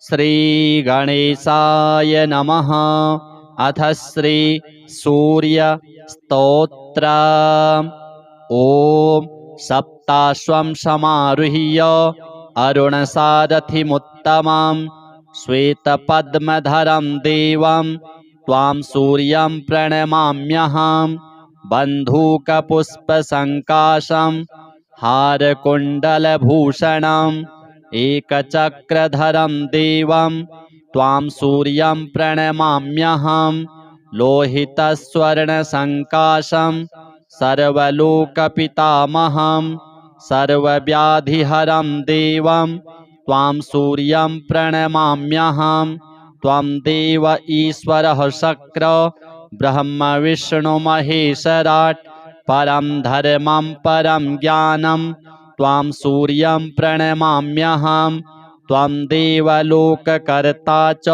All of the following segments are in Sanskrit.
श्रीगणेशाय नमः। अथ श्री सूर्य स्तोत्र। ॐ सप्ताश्वं समारुह्य अरुणसारथिमुत्तमं श्वेतपद्मधरं देवं त्वां सूर्यं प्रणमाम्यहम्। बन्धूकपुष्पसङ्काशं हारकुण्डलभूषणम् एकचक्रधरं देवं त्वां सूर्यं प्रणमाम्यहम्। लोहितस्वर्णसङ्काशं सर्वलोकपितामहं सर्वव्याधिहरं देवं त्वां सूर्यं प्रणमाम्यहम्। त्वं देव ईश्वरः शक्र ब्रह्म विष्णु महेश्वराट् परं धर्मं परं ज्ञानं त्वां सूर्यं प्रणमाम्यहम्। त्वं देवलोककर्ता च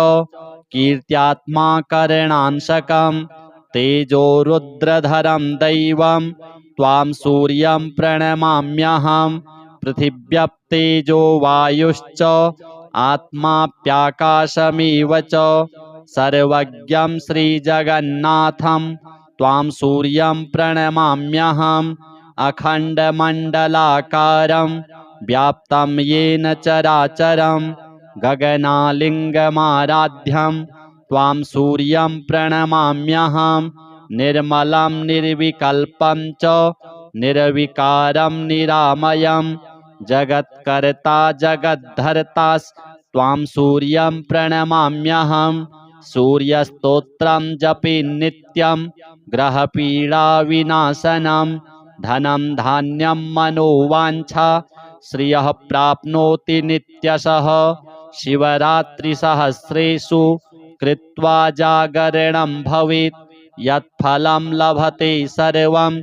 कीर्त्यात्मा करणांशकं तेजो रुद्रधरं दैवं त्वां सूर्यं प्रणमाम्यहम्। पृथिव्यप्तेजो वायुश्च आत्माप्याकाशमेव च सर्वज्ञं श्रीजगन्नाथं त्वां सूर्यं प्रणमाम्यहम्। अखण्डमण्डलाकारं व्याप्तं येन चराचरं गगनालिङ्गमाराध्यं त्वां सूर्यं प्रणमाम्यहम्। निर्मलं निर्विकल्पं च निर्विकारं निरामयं जगत्कर्ता जगद्धर्तास्त्वां सूर्यं प्रणमाम्यहम्। सूर्यस्तोत्रं जपे नित्यं ग्रहपीडाविनाशनं धनं धान्यं मनोवाञ्छा श्रियः प्राप्नोति नित्यशः। शिवरात्रिसहस्रेषु कृत्वा जागरणं भवेत् यत्फलं लभते सर्वं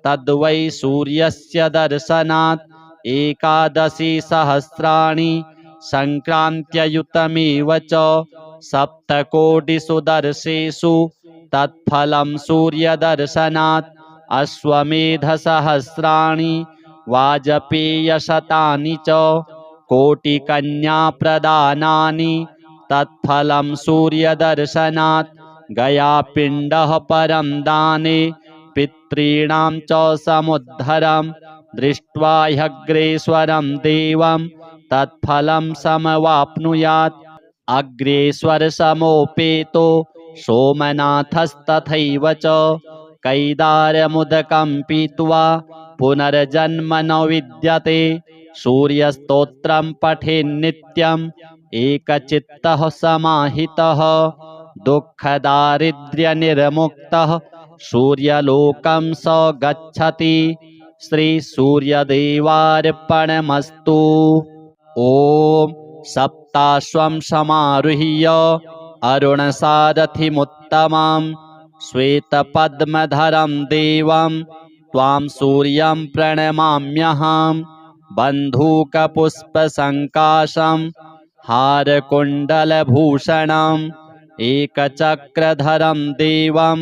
तद्वै सूर्यस्य दर्शनात्। एकादशी सहस्राणि सङ्क्रान्त्ययुतमेव च सप्तकोटिषु दर्शेषु तत्फलं सूर्यदर्शनात्। अश्वमेधसहस्राणि वाजपेयशतानि च कोटिकन्याप्रदानानि तत्फलं सूर्यदर्शनात्। गयापिण्डः परं दाने पितॄणां च समुद्धरं दृष्ट्वा ह्यग्रेश्वरं देवं तत्फलं समवाप्नुयात्। अग्रेश्वरसमोपेतो सोमनाथस्तथैव च कैदारमुदकं पीत्वा पुनर्जन्म न विद्यते। सूर्यस्तोत्रं पठेन्नित्यम् एकचित्तः समाहितः दुःखदारिद्र्यनिर्मुक्तः सूर्यलोकं स गच्छति। श्रीसूर्यदेवार्पणमस्तु। ॐ सप्ताश्वं समारुह्य अरुणसारथिमुत्तमं श्वेतपद्मधरं देवं त्वां सूर्यं प्रणमाम्यहम्। बन्धूकपुष्पसङ्काशं हारकुण्डलभूषणम् एकचक्रधरं देवं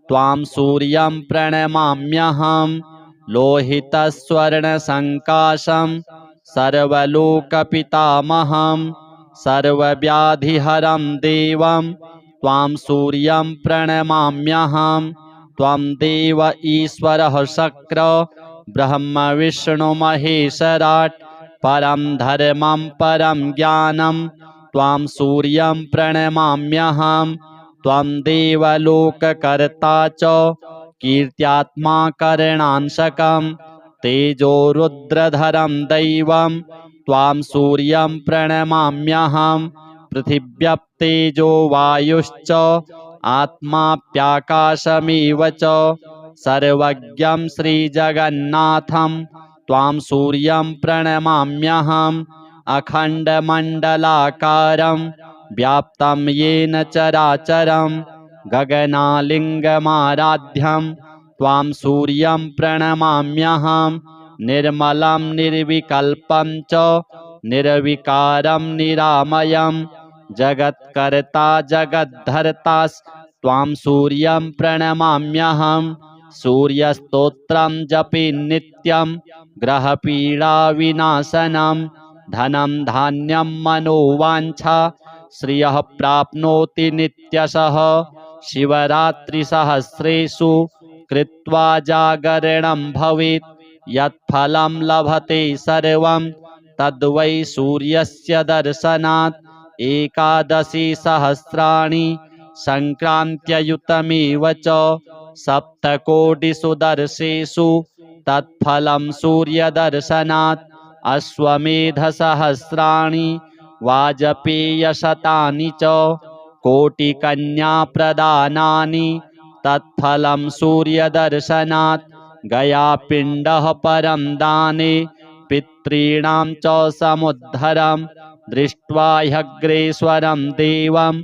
त्वां सूर्यं प्रणमाम्यहम्। लोहितस्वर्णसङ्काशं सर्वलोकपितामहं सर्वव्याधिहरं देवं त्वां सूर्यं प्रणमाम्यहम्। त्वं देव ईश्वरः शक्र ब्रह्म विष्णु महेश्वराट् परं धर्मं परं ज्ञानं त्वां सूर्यं प्रणमाम्यहम्। त्वं देवलोककर्ता च कीर्त्यात्मा करणांशकं तेजो रुद्रधरं दैवं त्वां सूर्यं प्रणमाम्यहम्। पृथिव्यप्तेजो वायुश्च आत्माप्याकाशमेव च सर्वज्ञं श्रीजगन्नाथं त्वां सूर्यं प्रणमाम्यहम्। अखण्डमण्डलाकारं व्याप्तं येन चराचरं गगनालिङ्गमाराध्यं त्वां सूर्यं प्रणमाम्यहम्। निर्मलं निर्विकल्पं च निर्विकारं निरामयं जगत्कर्ता जगद्धर्तास्त्वां सूर्यं प्रणमाम्यहम्। सूर्यस्तोत्रं जपे नित्यं ग्रहपीडाविनाशनं धनं धान्यं मनोवाञ्छा श्रियः प्राप्नोति नित्यशः शिवरात्रिसहस्रेषु कृत्वा जागरणं भवेत् यत्फलं लभते सर्वं तद्वै सूर्यस्य दर्शनात् एकादशी सहस्राणि सङ्क्रान्त्ययुतमेव च सप्तकोटिषु दर्शेषु तत्फलं सूर्यदर्शनात् अश्वमेधसहस्राणि वाजपेयशतानि च कोटिकन्याप्रदानानि तत्फलं सूर्यदर्शनात् गयापिण्डः परं दाने पितॄणां च समुद्धरं दृष्ट्वा ह्यग्रेश्वरं देवं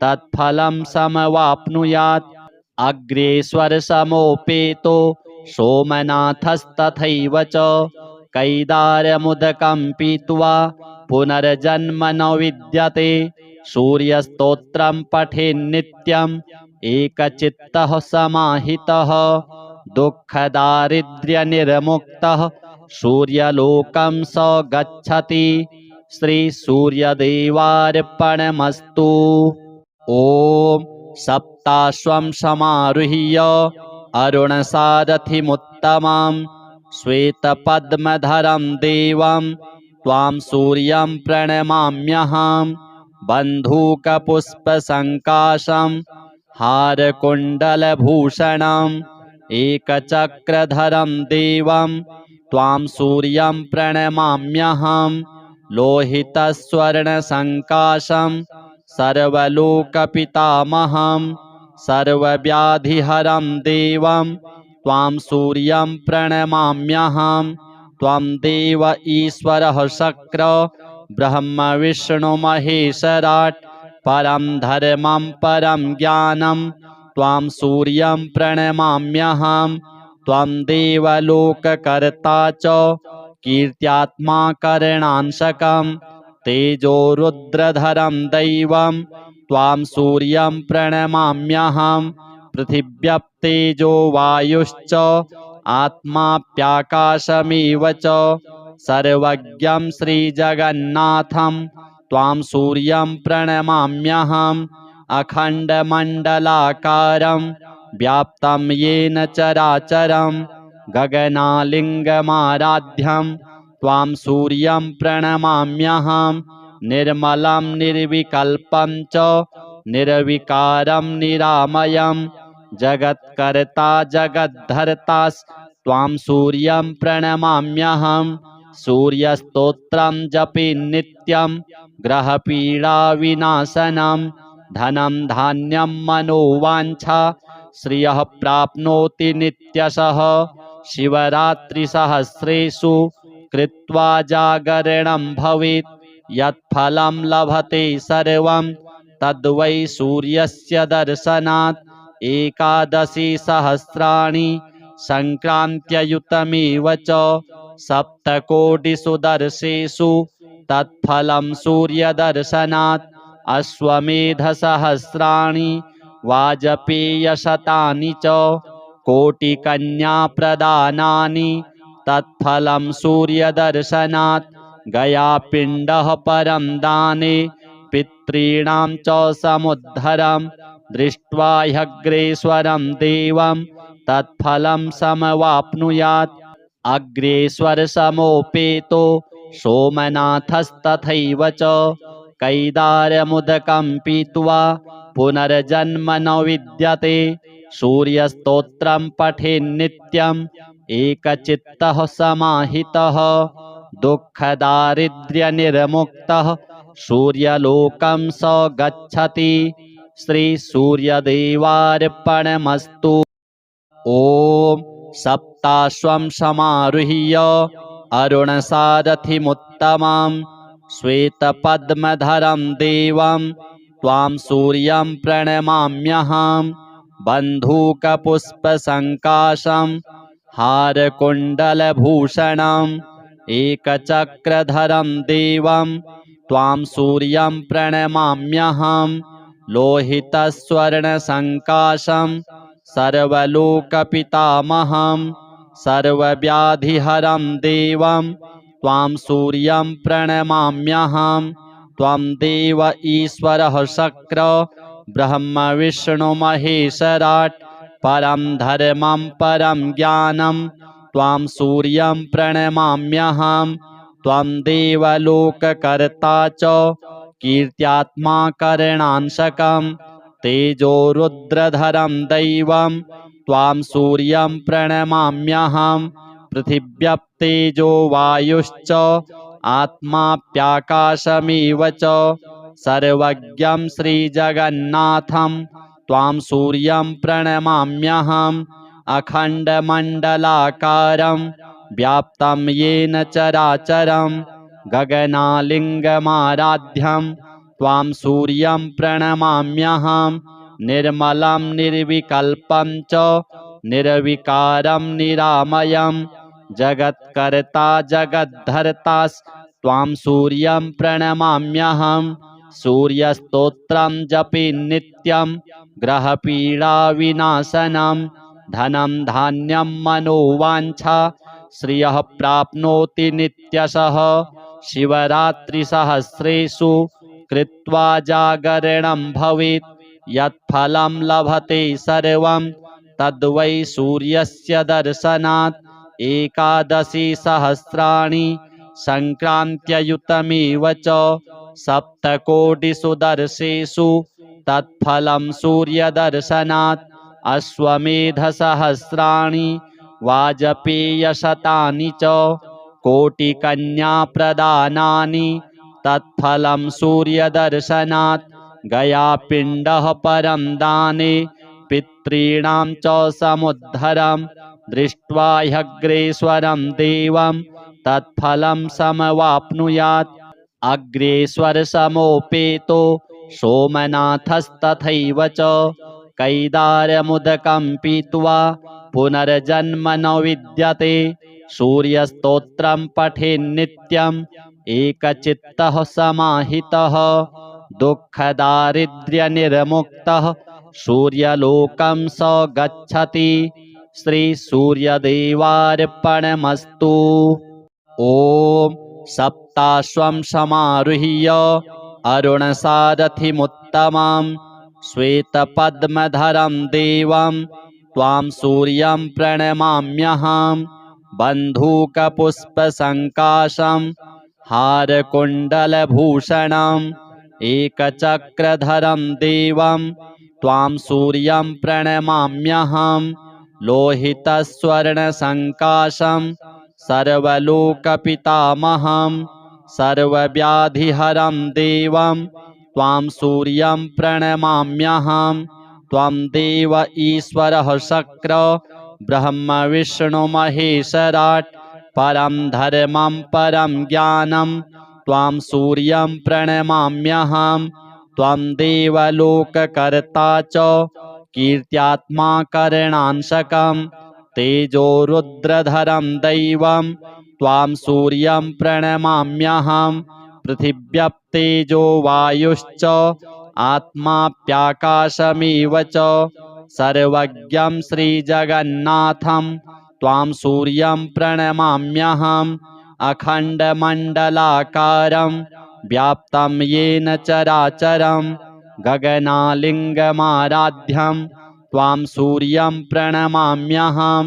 तत्फलं समवाप्नुयात् अग्रेश्वरसमोपेतो सोमनाथस्तथैव च कैदारमुदकं पीत्वा पुनर्जन्म न विद्यते सूर्यस्तोत्रं पठेन्नित्यम् एकचित्तः समाहितः दुःखदारिद्र्यनिर्मुक्तः सूर्यलोकं स गच्छति श्रीसूर्यदेवार्पणमस्तु। ॐ सप्ताश्वं समारुह्य अरुणसारथिमुत्तमं श्वेतपद्मधरं देवं त्वां सूर्यं प्रणमाम्यहं बन्धूकपुष्पसङ्काशं हारकुण्डलभूषणम् एकचक्रधरं देवं त्वां सूर्यं प्रणमाम्यहं लोहितस्वर्णसङ्काशं सर्वलोकपितामहं सर्वव्याधिहरं देवं त्वां सूर्यं प्रणमाम्यहं त्वं देव ईश्वरः शक्र ब्रह्मविष्णुमहेशराट् परं धर्मं परं ज्ञानं त्वां सूर्यं प्रणमाम्यहं त्वं देवलोककर्ता च कीर्त्यात्मा करणांशकं तेजोरुद्रधरं दैवं त्वां सूर्यं प्रणमाम्यहं पृथिव्यप्तेजो वायुश्च आत्माप्याकाशमेव च सर्वज्ञं श्रीजगन्नाथं त्वां सूर्यं प्रणमाम्यहम् अखण्डमण्डलाकारं व्याप्तं येन चराचरं गगनालिङ्गमाराध्यं त्वां सूर्यं प्रणमाम्यहं निर्मलं निर्विकल्पं च निर्विकारं निरामयं जगत्कर्ता जगद्धर्ता त्वां सूर्यं प्रणमाम्यहं सूर्यस्तोत्रं जपे नित्यं ग्रहपीडाविनाशनं धनं धान्यं मनोवाञ्छा श्रियः प्राप्नोति नित्यशः शिवरात्रिसहस्रेषु कृत्वा जागरणं भवेत् यत्फलं लभते सर्वं तद्वै सूर्यस्य दर्शनात् एकादशी सहस्राणि सङ्क्रान्त्ययुतमेव च सप्तकोटिषु दर्शेषु तत्फलं सूर्यदर्शनात् अश्वमेधसहस्राणि वाजपेयशतानि च कोटिकन्याप्रदानानि तत्फलं सूर्यदर्शनात् गयापिण्डः परं दाने पितॄणां च समुद्धरं दृष्ट्वा ह्यग्रेश्वरं देवं तत्फलं समवाप्नुयात् अग्रेश्वरसमोपेतो सोमनाथस्तथैव च कैदारमुदकं पीत्वा पुनर्जन्म न विद्यते सूर्यस्तोत्रं पठेन्नित्यम् एकचित्तः समाहितः दुःखदारिद्र्यनिर्मुक्तः सूर्यलोकं स गच्छति श्रीसूर्यदेवार्पणमस्तु। ॐ सप्ताश्वं समारुह्य अरुणसारथिमुत्तमं श्वेतपद्मधरं देवं त्वां सूर्यं प्रणमाम्यहं बन्धूकपुष्पसङ्काशं हारकुण्डलभूषणम् एकचक्रधरं देवं त्वां सूर्यं प्रणमाम्यहं लोहितस्वर्णसङ्काशं सर्वलोकपितामहं सर्वव्याधिहरं देवं त्वां सूर्यं प्रणमाम्यहं त्वं देव ईश्वरः शक्र ब्रह्म विष्णु महेश्वराट् परं धर्मं परं ज्ञानं त्वां सूर्यं प्रणमाम्यहं त्वं देवलोककर्ता च कीर्त्यात्मा करणांशकं तेजो रुद्रधरं दैवं त्वां सूर्यं प्रणमाम्यहं पृथिव्यप्तेजो वायुश्च आत्माप्याकाशमेव च सर्वज्ञं श्रीजगन्नाथं त्वां सूर्यं प्रणमाम्यहम् अखण्डमण्डलाकारं व्याप्तं येन चराचरं गगनालिङ्गमाराध्यं त्वां सूर्यं प्रणमाम्यहं निर्मलं निर्विकल्पं च निर्विकारं निरामयं जगत्कर्ता जगद्धर्तास्त्वां सूर्यं प्रणमाम्यहं सूर्यस्तोत्रं जपे नित्यं ग्रहपीडाविनाशनं धनं धान्यं मनोवाञ्छा श्रियः प्राप्नोति नित्यशः शिवरात्रिसहस्रेषु कृत्वा जागरणं भवेत् यत्फलं लभते सर्वं तद्वै सूर्यस्य दर्शनात् एकादशी सहस्राणि सङ्क्रान्त्ययुतमेव च सप्तकोटिषु दर्शेषु तत्फलं सूर्यदर्शनात् अश्वमेधसहस्राणि वाजपेयशतानि च कोटिकन्याप्रदानानि तत्फलं सूर्यदर्शनात् गयापिण्डः परं दाने पितॄणां च समुद्धरं दृष्ट्वा ह्यग्रेश्वरं देवं तत्फलं समवाप्नुयात् अग्रेश्वरसमोपेतो सोमनाथस्तथैव च कैदारमुदकं पीत्वा पुनर्जन्म न विद्यते सूर्यस्तोत्रं पठेन्नित्यम् एकचित्तः समाहितः दुःखदारिद्र्यनिर्मुक्तः सूर्यलोकं स गच्छति श्रीसूर्यदेवार्पणमस्तु। ॐ सप्ताश्वं समारुह्य अरुणसारथिमुत्तमं श्वेतपद्मधरं देवं त्वां सूर्यं प्रणमाम्यहं बन्धूकपुष्पसङ्काशं हारकुण्डलभूषणम् एकचक्रधरं देवं त्वां सूर्यं प्रणमाम्यहं लोहितस्वर्णसङ्काशं सर्वलोकपितामहं सर्वव्याधिहरं देवं त्वां सूर्यं प्रणमाम्यहं त्वं देव ईश्वरः शक्र ब्रह्म विष्णु महेश्वराट् परं धर्मं परं ज्ञानं त्वां सूर्यं प्रणमाम्यहं त्वं देवलोककर्ता च कीर्त्यात्मा करणांशकं तेजो रुद्रधरं दैवं त्वां सूर्यं प्रणमाम्यहं पृथिव्यप्तेजो वायुश्च आत्माप्याकाशमेव च सर्वज्ञं श्रीजगन्नाथं त्वां सूर्यं प्रणमाम्यहम् अखण्डमण्डलाकारं व्याप्तं येन चराचरं गगनालिङ्गमाराध्यं त्वां सूर्यं प्रणमाम्यहं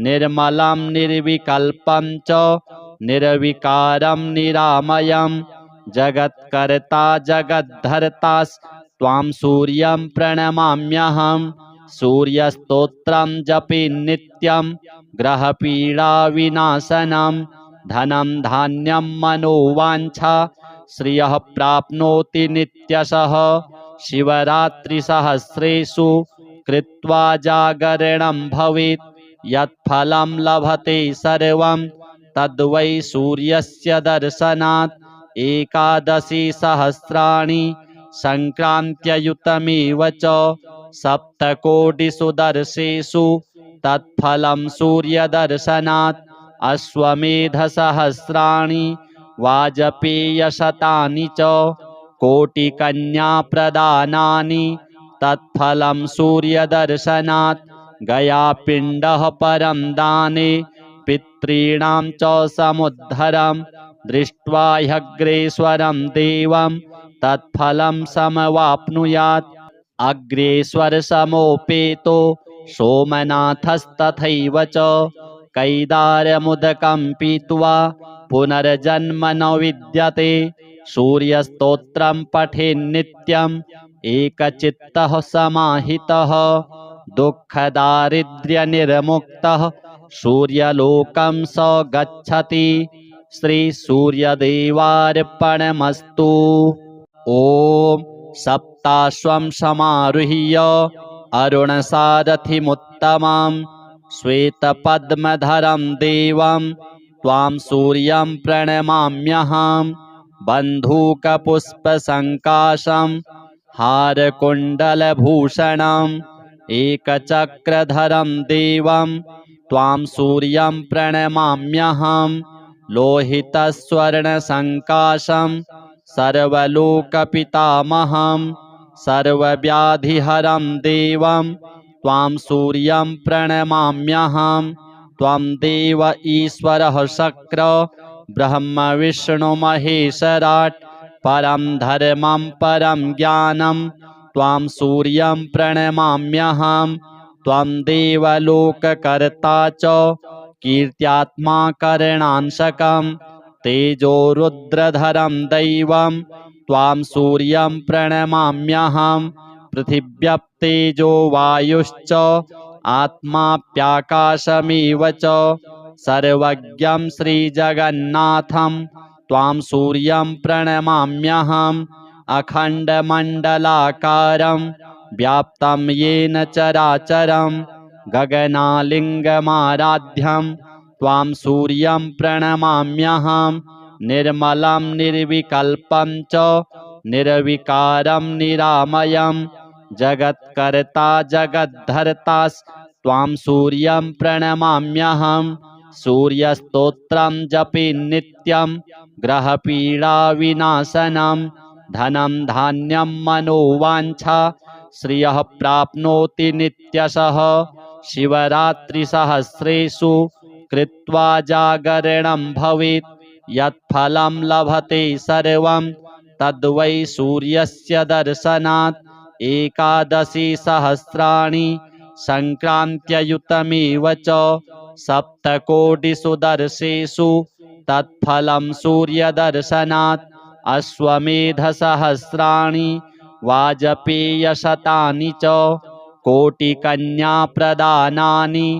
निर्मलं निर्विकल्पं च निर्विकारं निरामयं जगत्कर्ता जगद्धर्तास्त्वां सूर्यं प्रणमाम्यहं सूर्यस्तोत्रं जपे नित्यं ग्रहपीडाविनाशनं धनं धान्यं मनोवाञ्छा श्रियः प्राप्नोति नित्यशः शिवरात्रिसहस्रेषु कृत्वा जागरणं भवेत् यत्फलं लभते सर्वं तद्वै सूर्यस्य दर्शनात् एकादशी सहस्राणि सङ्क्रान्त्ययुतमेव च सप्तकोटिषु दर्शेषु तत्फलं सूर्यदर्शनात् अश्वमेधसहस्राणि वाजपेयशतानि च कोटिकन्याप्रदानानि तत्फलं सूर्यदर्शनात् गयापिण्डः परं दाने पितॄणां च समुद्धरं दृष्ट्वा ह्यग्रेश्वरं देवं तत्फलं समवाप्नुयात्। अग्रेश्वरसमोपेतो सोमनाथस्तथैव च कैदारमुदकं पीत्वा पुनर्जन्म न विद्यते। सूर्यस्तोत्रं पठेन्नित्यम् एकचित्तः समाहितः दुःखदारिद्र्यनिर्मुक्तः सूर्यलोकं स गच्छति। श्रीसूर्यदेवार्पणमस्तु। ॐ सप्ताश्वं समारुह्य अरुणसारथिमुत्तमं श्वेतपद्मधरं देवं त्वां सूर्यं प्रणमाम्यहं। बन्धूकपुष्पसङ्काशं हारकुण्डलभूषणम् एकचक्रधरं देवं त्वां सूर्यं प्रणमाम्यहं। लोहितस्वर्णसङ्काशं सर्वलोकपितामहं सर्वव्याधिहरं देवं त्वां सूर्यं प्रणमाम्यहं। त्वं देव ईश्वरः शक्र ब्रह्म विष्णुमहेश्वराट् परं धर्मं परं ज्ञानं त्वां सूर्यं प्रणमाम्यहं। त्वं देवलोककर्ता च कीर्त्यात्मा करणांशकं तेजोरुद्रधरं दैवं त्वां सूर्यं प्रणमाम्यहं। पृथिव्यप्तेजो वायुश्च आत्माप्याकाशमेव च सर्वज्ञं श्रीजगन्नाथं त्वां सूर्यं प्रणमाम्यहम्। अखण्डमण्डलाकारं व्याप्तं येन चराचरं गगनालिङ्गमाराध्यं त्वां सूर्यं प्रणमाम्यहं। निर्मलं निर्विकल्पं च निर्विकारं निरामयं जगत्कर्ता जगद्धर्तास्त्वां सूर्यं प्रणमाम्यहं। सूर्यस्तोत्रं जपे नित्यं ग्रहपीडाविनाशनं धनं धान्यं मनोवाञ्छा श्रियः प्राप्नोति नित्यशः। शिवरात्रिसहस्रेषु कृत्वा जागरणं भवेत् यत्फलं लभते सर्वं तद्वै सूर्यस्य दर्शनात्। एकादशी सहस्राणि सङ्क्रान्त्ययुतमेव च सप्तकोटिषु दर्शेषु तत्फलं सूर्यदर्शनात्। अश्वमेधसहस्राणि वाजपेयशतानि च कोटिकन्याप्रदानानि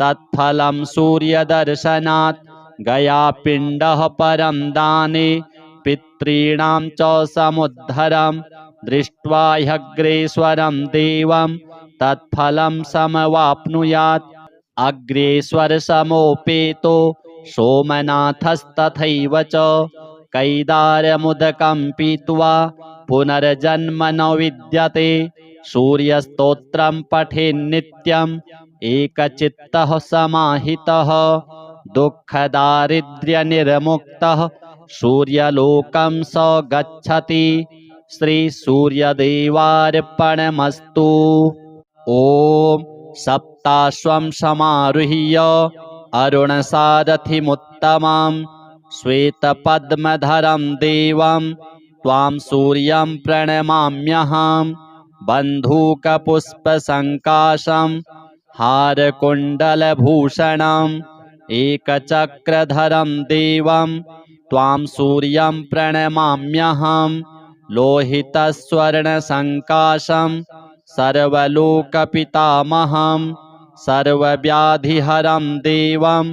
तत्फलं सूर्यदर्शनात्। गयापिण्डः परं दाने पितॄणां च समुद्धरं दृष्ट्वा ह्यग्रेश्वरं देवं तत्फलं समवाप्नुयात्। अग्रेश्वरसमोपेतो सोमनाथस्तथैव च कैदारमुदकं पीत्वा पुनर्जन्म न विद्यते। सूर्यस्तोत्रं पठेन्नित्यम् एकचित्तः समाहितः दुःखदारिद्र्यनिर्मुक्तः सूर्यलोकं स गच्छति। श्रीसूर्यदेवार्पणमस्तु। ॐ सप्ताश्वं समारुह्य अरुणसारथिमुत्तमं श्वेतपद्मधरं देवं त्वां सूर्यं प्रणमाम्यहं। बन्धूकपुष्पसङ्काशं हारकुण्डलभूषणम् एकचक्रधरं देवं त्वां सूर्यं प्रणमाम्यहं। लोहितस्वर्णसङ्काशं सर्वलोकपितामहं सर्वव्याधिहरं देवं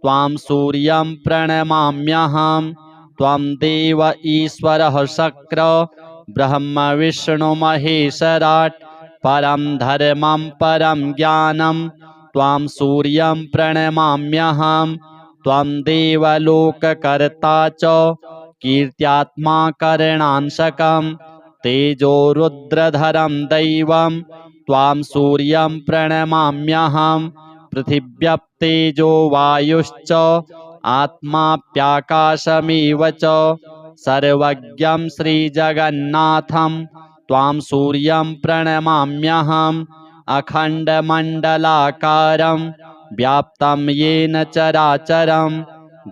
त्वां सूर्यं प्रणमाम्यहं। त्वं देव ईश्वरः शक्र ब्रह्म विष्णुमहेश्वराट् परं धर्मं परं ज्ञानं त्वां सूर्यं प्रणमाम्यहं। त्वं देवलोककर्ता च कीर्त्यात्मा करणांशकं तेजोरुद्रधरं दैवं त्वां सूर्यं प्रणमाम्यहं। पृथिव्यप्तेजो वायुश्च आत्माप्याकाशमेव च सर्वज्ञं श्रीजगन्नाथं त्वां सूर्यं प्रणमाम्यहम्। अखण्डमण्डलाकारं व्याप्तं येन चराचरं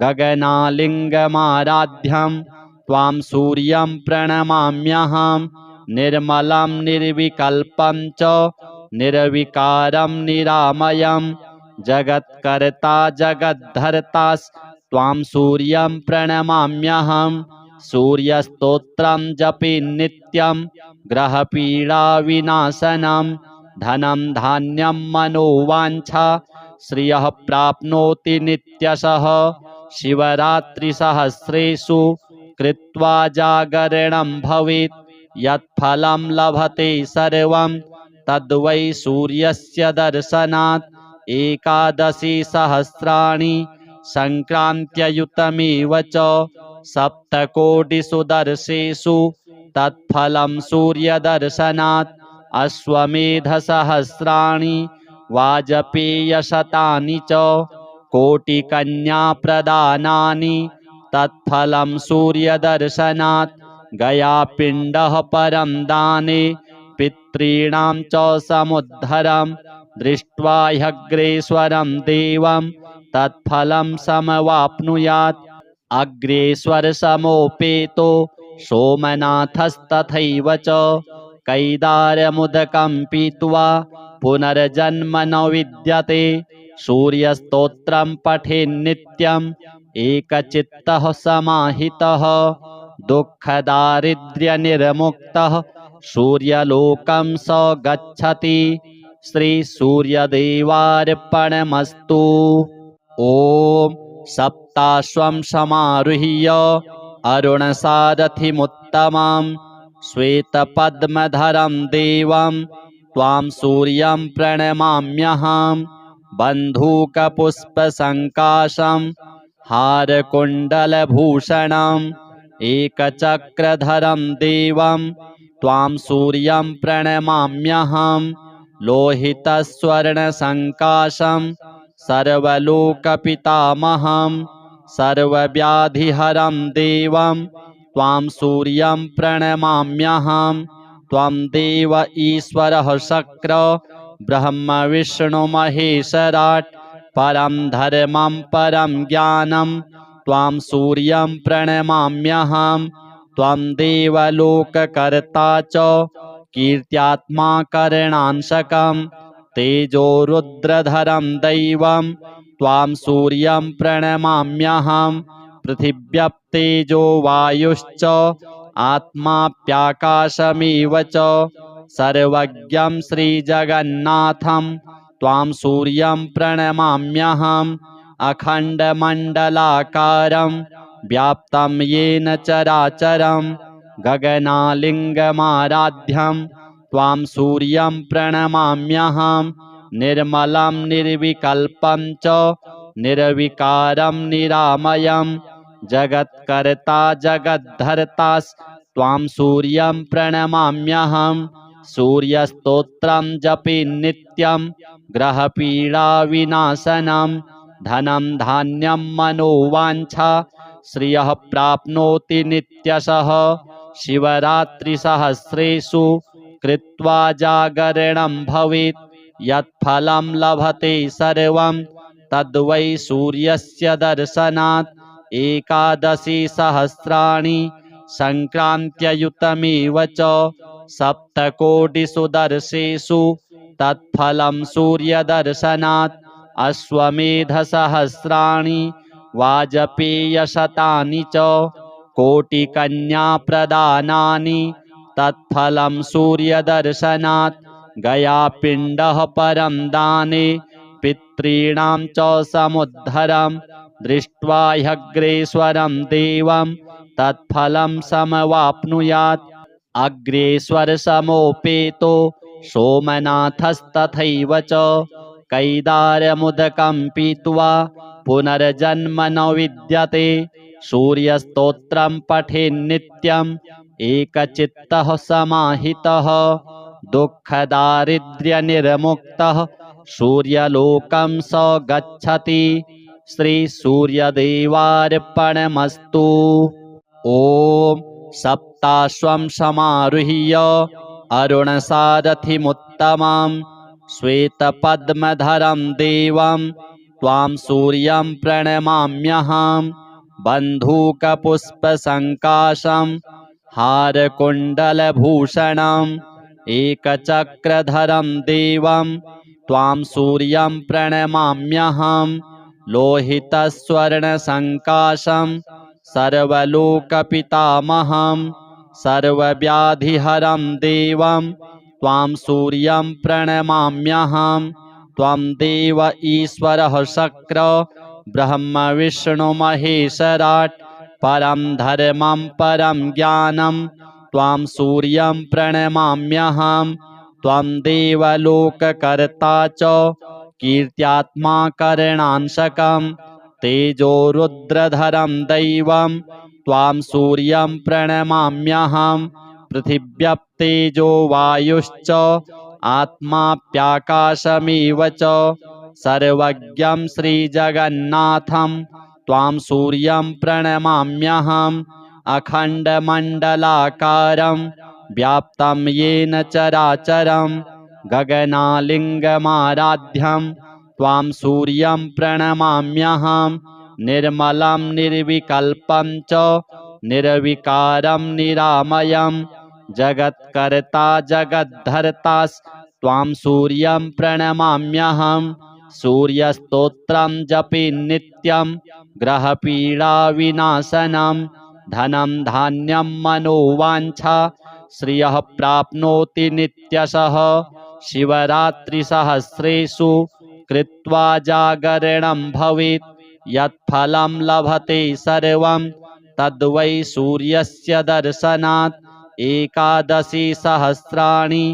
गगनालिङ्गमाराध्यं त्वां सूर्यं प्रणमाम्यहं निर्मलं निर्विकल्पं च निर्विकारं निरामयं जगत्कर्ता जगद्धर्ता त्वां सूर्यं प्रणमाम्यहं सूर्यस्तोत्रं जपे नित्यं ग्रहपीडाविनाशनं धनं धान्यं मनोवाञ्छा श्रियः प्राप्नोति नित्यशः शिवरात्रिसहस्रेषु कृत्वा जागरणं भवेत् यत्फलं लभते सर्वं तद्वै सूर्यस्य दर्शनात् एकादशी सहस्राणि संक्रान्त्ययुतमेव च सप्तकोटिषु दर्शेषु तत्फलं सूर्यदर्शनात् अश्वमेधसहस्राणि वाजपेयशतानि च कोटिकन्याप्रदानानि तत्फलं सूर्यदर्शनात् गयापिण्डः परं दाने पितॄणां च समुद्धरं दृष्ट्वा ह्यग्रेश्वरं देवं तत्फलं समवाप्नुयात् अग्रेश्वरसमोपेतो सोमनाथस्तथैव च कैदारमुदकं पीत्वा पुनर्जन्म न विद्यते सूर्यस्तोत्रं पठेन्नित्यम् एकचित्तः समाहितः दुःखदारिद्र्यनिर्मुक्तः सूर्यलोकं स गच्छति श्रीसूर्यदेवार्पणमस्तु। ॐ सप्ताश्वं समारुह्य अरुणसारथिमुत्तमं श्वेतपद्मधरं देवं त्वां सूर्यं प्रणमाम्यहं बन्धूकपुष्पसङ्काशं हारकुण्डलभूषणम् एकचक्रधरं देवं त्वां सूर्यं प्रणमाम्यहं लोहितस्वर्णसङ्काशं सर्वलोकपितामहं सर्वव्याधिहरं देवं त्वां सूर्यं प्रणमाम्यहं त्वं देव ईश्वरः शक्र ब्रह्मविष्णुमहेश्वराट् परं धर्मं परं ज्ञानं त्वां सूर्यं प्रणमाम्यहं त्वं देवलोककर्ता च कीर्त्यात्मा करणांशकं तेजोरुद्रधरं दैवं त्वां सूर्यं प्रणमाम्यहं पृथिव्यप्तेजो वायुश्च आत्माप्याकाशमेव च सर्वज्ञं श्रीजगन्नाथं त्वां सूर्यं प्रणमाम्यहम् अखण्डमण्डलाकारं व्याप्तं येन चराचरं गगनालिङ्गमाराध्यं त्वां सूर्यं प्रणमाम्यहं निर्मलं निर्विकल्पं च निर्विकारं निरामयं जगत्कर्ता जगद्धर्ता त्वां सूर्यं प्रणमाम्यहं सूर्यस्तोत्रं जपे नित्यं ग्रहपीडाविनाशनं धनं धान्यं मनोवाञ्छा श्रियः प्राप्नोति नित्यशः शिवरात्रिसहस्रेषु कृत्वा जागरणं भवेत् यत्फलं लभते सर्वं तद्वै सूर्यस्य दर्शनात् एकादशी सहस्राणि संक्रान्त्ययुतमेव च सप्तकोटिषु दर्शेषु तत्फलं सूर्यदर्शनात् अश्वमेधसहस्राणि वाजपेयशतानि च कोटिकन्याप्रदानानि तत्फलं सूर्यदर्शनात् गयापिण्डः परं दाने पितॄणां च समुद्धरं दृष्ट्वा ह्यग्रेश्वरं देवं तत्फलं समवाप्नुयात् अग्रेश्वरसमोपेतो सोमनाथस्तथैव च कैदारमुदकं पीत्वा पुनर्जन्म न विद्यते सूर्यस्तोत्रं पठेन्नित्यम् एकचित्तः समाहितः दुःखदारिद्र्यनिर्मुक्तः सूर्यलोकं स गच्छति श्रीसूर्यदेवार्पणमस्तु। ॐ सप्ताश्वं समारुह्य अरुणसारथिमुत्तमं श्वेतपद्मधरं देवं त्वां सूर्यं प्रणमाम्यहं बन्धूकपुष्पसङ्काशं हारकुण्डलभूषणम् एकचक्रधरं देवं त्वां सूर्यं प्रणमाम्यहं लोहितस्वर्णसङ्काशं सर्वलोकपितामहं सर्वव्याधिहरं देवं त्वां सूर्यं प्रणमाम्यहं त्वं देव ईश्वरः शक्र ब्रह्मविष्णुमहेश्वराट् परं धर्मं परं ज्ञानं त्वां सूर्यं प्रणमाम्यहं त्वं देवलोककर्ता च कीर्त्यात्मा करणांशकं तेजो रुद्रधरं दैवं त्वां सूर्यं प्रणमाम्यहं पृथिव्यप्तेजो वायुश्च आत्माप्याकाशमेव च सर्वज्ञं श्रीजगन्नाथं त्वां सूर्यं प्रणमाम्यहम् अखण्डमण्डलाकारं व्याप्तं येन चराचरं गगनालिङ्गमाराध्यं त्वां सूर्यं प्रणमाम्यहं निर्मलं निर्विकल्पं च निर्विकारं निरामयं जगत्कर्ता जगद्धर्तास्त्वां सूर्यं प्रणमाम्यहं सूर्यस्तोत्रं जपे नित्यं ग्रहपीडाविनाशनं धनं धान्यं मनोवाञ्छा श्रियः प्राप्नोति नित्यशः शिवरात्रिसहस्रेषु कृत्वा जागरणं भवेत् यत्फलं लभते सर्वं तद्वै सूर्यस्य दर्शनात् एकादशी सहस्राणि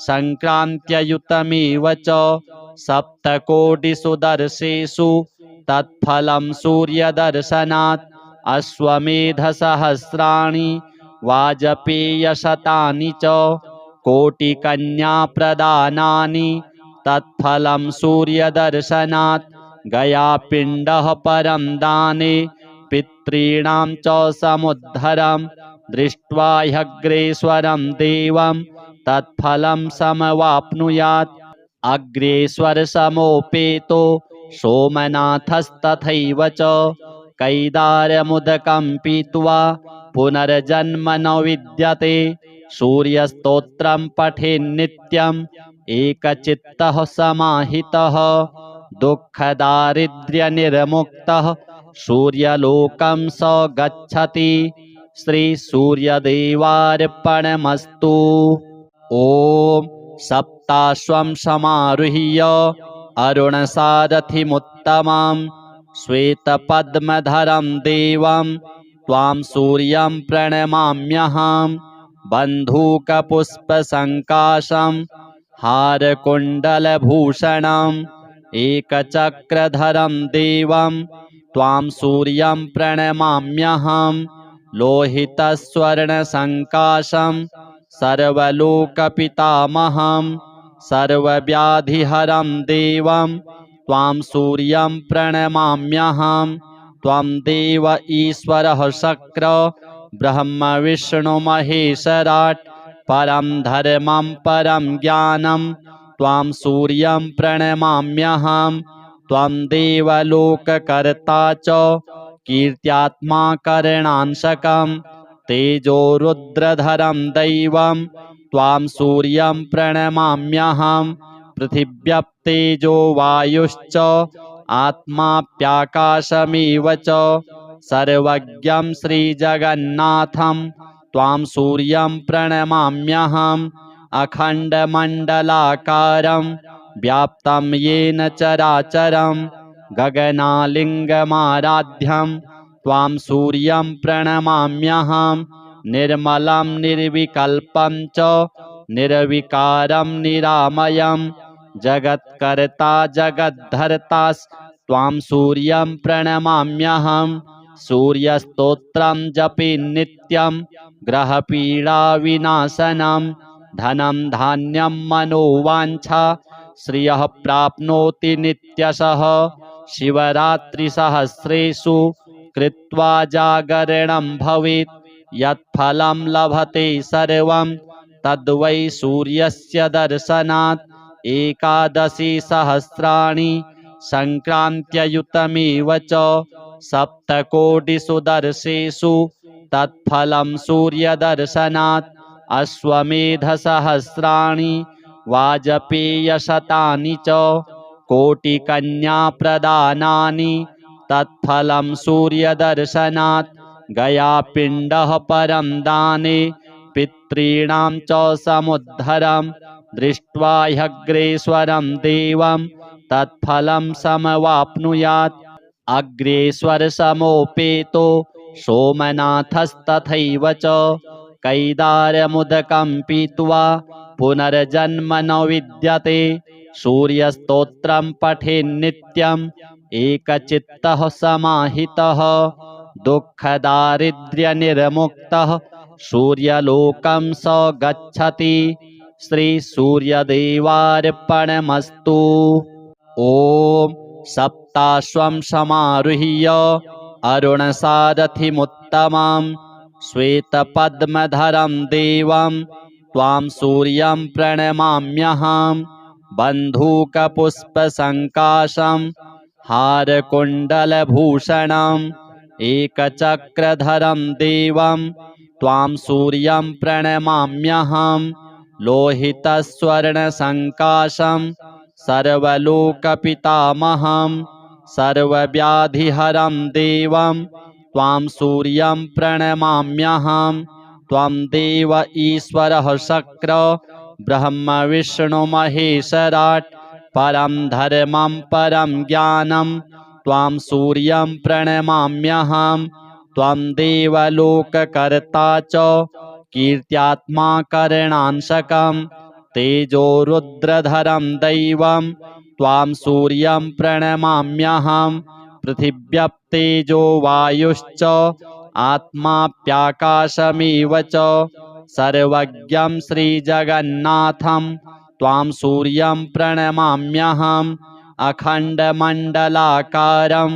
सङ्क्रान्त्ययुतमेव च सप्तकोटिषु दर्शेषु तत्फलं सूर्यदर्शनात् अश्वमेधसहस्राणि वाजपेयशतानि च कोटिकन्याप्रदानानि तत्फलं सूर्यदर्शनात् गयापिण्डः परं दाने पितॄणां च समुद्धरं दृष्ट्वा ह्यग्रेश्वरं देवं तत्फलं समवाप्नुयात् अग्रेश्वरसमोपेतो सोमनाथस्तथैव च कैदारमुदकं पीत्वा पुनर्जन्म न विद्यते सूर्यस्तोत्रं पठेन्नित्यम् एकचित्तः समाहितः दुःखदारिद्र्यनिर्मुक्तः सूर्यलोकं स गच्छति श्रीसूर्यदेवार्पणमस्तु। ॐ सप्ताश्वं समारुह्य अरुणसारथिमुत्तमं श्वेतपद्मधरं देवं त्वां सूर्यं प्रणमाम्यहं बन्धूकपुष्पसङ्काशं हारकुण्डलभूषणम् एकचक्रधरं देवं त्वां सूर्यं प्रणमाम्यहं लोहितस्वर्णसङ्काशं सर्वलोकपितामहं सर्वव्याधिहरं देवं त्वां सूर्यं प्रणमाम्यहं त्वं देव ईश्वरः शक्र ब्रह्मविष्णुमहेश्वराट् परं धर्मं परं ज्ञानं त्वां सूर्यं प्रणमाम्यहं त्वं देवलोककर्ता च कीर्त्यात्मा करणांशकं तेजो रुद्रधरं दैवं त्वां सूर्यं प्रणमाम्यहं पृथिव्यप्तेजो वायुश्च आत्माप्याकाशमेव च सर्वज्ञं श्रीजगन्नाथं त्वां सूर्यं प्रणमाम्यहम् अखण्डमण्डलाकारं व्याप्तं येन चराचरं गगनालिङ्गमाराध्यं त्वां सूर्यं प्रणमाम्यहं निर्मलं निर्विकल्पं च निर्विकारं निरामयं जगत्कर्ता जगद्धर्तास्त्वां सूर्यं प्रणमाम्यहं सूर्यस्तोत्रं जपे नित्यं ग्रहपीडाविनाशनं धनं धान्यं मनोवाञ्छा श्रियः प्राप्नोति नित्यशः शिवरात्रिसहस्रेषु कृत्वा जागरणं भवेत् यत्फलं लभते सर्वं तद्वै सूर्यस्य दर्शनात् एकादशी सहस्राणि सङ्क्रान्त्ययुतमेव च सप्तकोटिसुदर्शेषु तत्फलं सूर्यदर्शनात् अश्वमेधसहस्राणि वाजपेयशतानि च कोटिकन्याप्रदानानि तत्फलं सूर्यदर्शनात् गयापिण्डः परं दाने पितॄणां च समुद्धरं दृष्ट्वा ह्यग्रेश्वरं देवं तत्फलं समवाप्नुयात् अग्रेश्वरसमोपेतो सोमनाथस्तथैव च कैदारमुदकं पीत्वा पुनर्जन्म न विद्यते सूर्यस्तोत्रं पठेन्नित्यम् एकचित्तः समाहितः दुःखदारिद्र्यनिर्मुक्तः सूर्यलोकं स गच्छति। श्रीसूर्यदेवार्पणमस्तु। ॐ सप्ताश्वं समारुह्य अरुणसारथिमुत्तमं श्वेतपद्मधरं देवं त्वां सूर्यं प्रणमाम्यहं बन्धूकपुष्पसङ्काशं हारकुण्डलभूषणम् एकचक्रधरं देवं त्वां सूर्यं प्रणमाम्यहं लोहितस्वर्णसङ्काशं सर्वलोकपितामहं सर्वव्याधिहरं देवं त्वां सूर्यं प्रणमाम्यहं त्वं देव ईश्वरः शक्र ब्रह्मविष्णुमहेश्वराट् परं धर्मं परं ज्ञानं त्वां सूर्यं प्रणमाम्यहं त्वं देवलोककर्ता च कीर्त्यात्मा करणांशकं तेजोरुद्रधरं दैवं त्वां सूर्यं प्रणमाम्यहं पृथिव्यप्तेजो वायुश्च आत्माप्याकाशमेव च सर्वज्ञं श्रीजगन्नाथं त्वां सूर्यं प्रणमाम्यहम् अखण्डमण्डलाकारं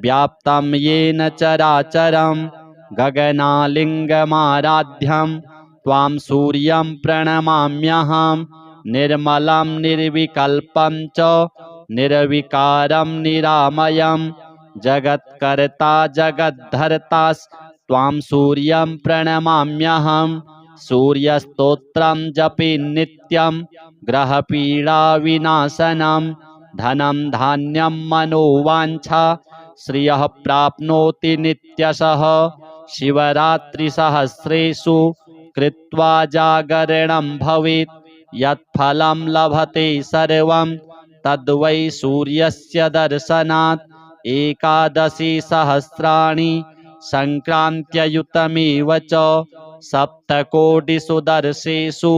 व्याप्तं येन चराचरं गगनालिङ्गमाराध्यं त्वां सूर्यं प्रणमाम्यहं निर्मलं निर्विकल्पं च निर्विकारं निरामयं जगत्कर्ता जगद्धर्ता त्वां सूर्यं प्रणमाम्यहं सूर्यस्तोत्रं जपे नित्यं ग्रहपीडाविनाशनं धनं धान्यं मनोवाञ्छा श्रियः प्राप्नोति नित्यशः शिवरात्रिसहस्रेषु कृत्वा जागरणं भवेत् यत्फलं लभते सर्वं तद्वै सूर्यस्य दर्शनात् एकादशी सहस्राणि सङ्क्रान्त्ययुतमेव च सप्तकोटिसुदर्शेषु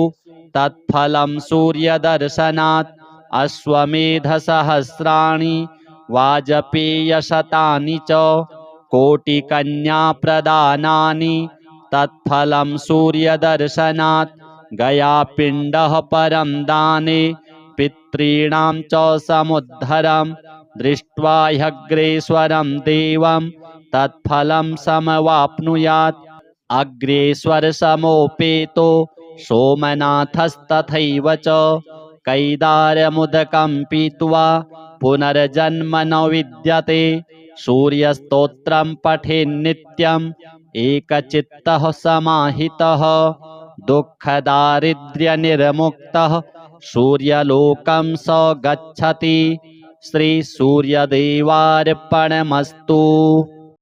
तत्फलं सूर्यदर्शनात् अश्वमेधसहस्राणि वाजपेयशतानि च कोटिकन्याप्रदानानि तत्फलं सूर्यदर्शनात् गयापिण्डः परं दाने पितॄणां च समुद्धरं दृष्ट्वा ह्यग्रेश्वरं देवं तत्फलं समवाप्नुयात् अग्रेश्वरसमोपेतो सोमनाथस्तथैव च कैदारमुदकं पीत्वा पुनर्जन्म न विद्यते सूर्यस्तोत्रं पठेन्नित्यम् एकचित्तः समाहितः दुःखदारिद्र्यनिर्मुक्तः सूर्यलोकं स गच्छति। श्रीसूर्यदेवार्पणमस्तु।